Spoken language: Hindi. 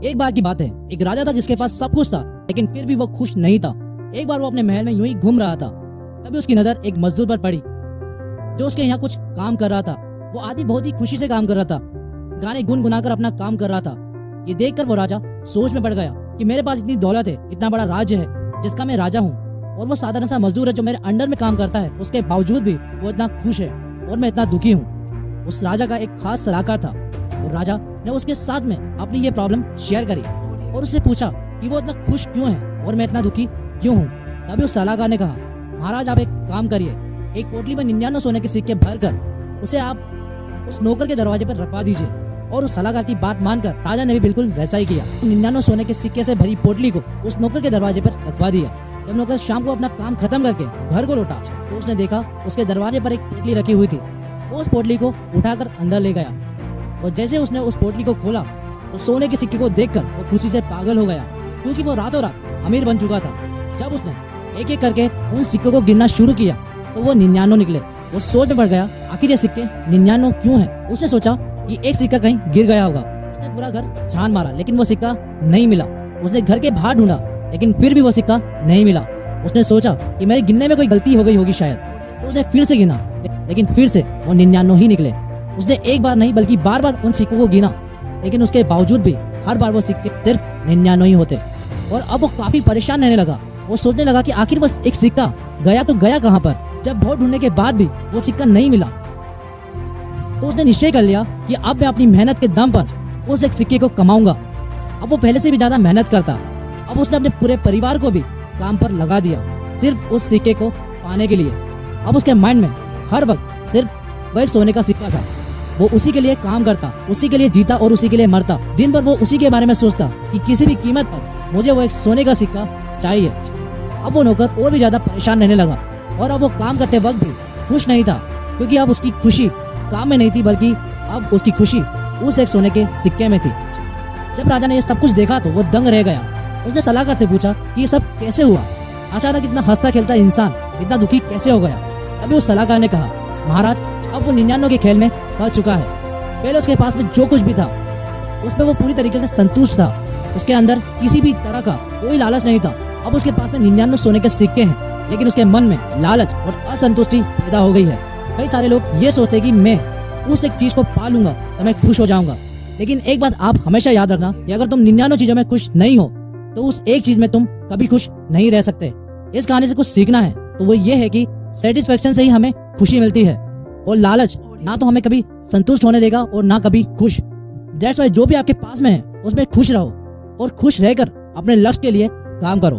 एक बार की बात है, एक राजा था जिसके पास सब कुछ था, लेकिन फिर भी वो खुश नहीं था। एक बार वो अपने महल में यूं ही घूम रहा था, तभी उसकी नजर एक मजदूर पर पड़ी जो उसके यहाँ कुछ काम कर रहा था। वो आदमी बहुत ही खुशी से काम कर रहा था, गाने गुनगुनाकर अपना काम कर रहा था। ये देखकर वो राजा सोच में पड़ गया कि मेरे पास इतनी दौलत है, इतना बड़ा राज्य है जिसका मैं राजा हूँ, और वो साधारण सा मजदूर है जो मेरे अंडर में काम करता है, उसके बावजूद भी वो इतना खुश है और मैं इतना दुखी हूँ। उस राजा का एक खास सलाहकार था और राजा ने उसके साथ में अपनी ये प्रॉब्लम शेयर करी और उससे पूछा कि वो इतना खुश क्यों है और मैं इतना दुखी क्यों हूँ। तभी उस सलाहकार ने कहा, महाराज आप एक काम करिए, एक पोटली में 99 सोने के सिक्के भरकर उसे आप उस नौकर के दरवाजे पर रखवा दीजिए। और उस सलाहकार की बात मानकर राजा ने भी बिल्कुल वैसा ही किया। 99 सोने के सिक्के से भरी पोटली को उस नौकर के दरवाजे पर रखवा दिया। जब नौकर शाम को अपना काम खत्म करके घर को लौटा तो उसने देखा उसके दरवाजे पर एक पोटली रखी हुई थी। वो उस पोटली को उठाकर अंदर ले गया और जैसे उसने उस पोटली को खोला तो सोने के सिक्के को देखकर वो खुशी से पागल हो गया, क्योंकि वो रातों रात अमीर बन चुका था। जब उसने एक एक करके उन सिक्कों को गिनना शुरू किया तो वो 99 निकले। वो सोच में पड़ गया, आखिर ये सिक्के 99 क्यों हैं? उसने सोचा कि एक सिक्का कहीं गिर गया होगा। उसने पूरा घर छान मारा लेकिन वो सिक्का नहीं मिला। उसने घर के बाहर ढूंढा लेकिन फिर भी वो सिक्का नहीं मिला। उसने सोचा कि मेरे गिनने में कोई गलती हो गई होगी शायद, तो उसने फिर से गिना लेकिन फिर से वो 99 ही निकले। उसने एक बार नहीं बल्कि बार बार उन सिक्कों को गिना, लेकिन उसके बावजूद भी हर बार वो सिक्के सिर्फ 99 ही होते। और अब वो काफी परेशान रहने लगा। वो सोचने लगा कि आखिर वो एक सिक्का गया तो गया कहाँ पर। जब बहुत ढूंढने के बाद भी वो सिक्का नहीं मिला तो उसने निश्चय कर लिया कि अब मैं अपनी मेहनत के दम पर उस एक सिक्के को कमाऊंगा। अब वो पहले से भी ज्यादा मेहनत करता। अब उसने अपने पूरे परिवार को भी काम पर लगा दिया सिर्फ उस सिक्के को पाने के लिए। अब उसके माइंड में हर वक्त सिर्फ वो एक सोने का सिक्का था। वो उसी के लिए काम करता, उसी के लिए जीता और उसी के लिए मरता। दिन भर वो उसी के बारे में सोचता कि किसी भी कीमत पर मुझे वो एक सोने का सिक्का चाहिए। अब वो नौकर और भी ज्यादा परेशान रहने लगा और अब वो काम करते वक्त भी खुश नहीं था, क्योंकि अब उसकी खुशी काम में नहीं थी बल्कि अब उसकी खुशी उस एक सोने के सिक्के में थी। जब राजा ने ये सब कुछ देखा तो वो दंग रह गया। उसने सलाहकार से पूछा कि ये सब कैसे हुआ? अचानक इतना हंसता खेलता इंसान इतना दुखी कैसे हो गया? तभी उस सलाहकार ने कहा, महाराज अब वो 99 के खेल में फंस चुका है। पहले उसके पास में जो कुछ भी था उसमें वो पूरी तरीके से संतुष्ट था। उसके अंदर किसी भी तरह का कोई लालच नहीं था। अब उसके पास में 99 सोने के सिक्के हैं, लेकिन उसके मन में लालच और असंतुष्टि पैदा हो गई है। कई सारे लोग ये सोचते कि मैं उस एक चीज को पा लूंगा तो मैं खुश हो जाऊंगा, लेकिन एक बात आप हमेशा याद रखना कि अगर तुम 99 चीजों में खुश नहीं हो तो उस एक चीज में तुम कभी खुश नहीं रह सकते। इस कहानी से कुछ सीखना है तो वो ये है कि सेटिस्फेक्शन से ही हमें खुशी मिलती है, और लालच ना तो हमें कभी संतुष्ट होने देगा और ना कभी खुश। दैट्स व्हाई जो भी आपके पास में है उसमें खुश रहो और खुश रहकर अपने लक्ष्य के लिए काम करो।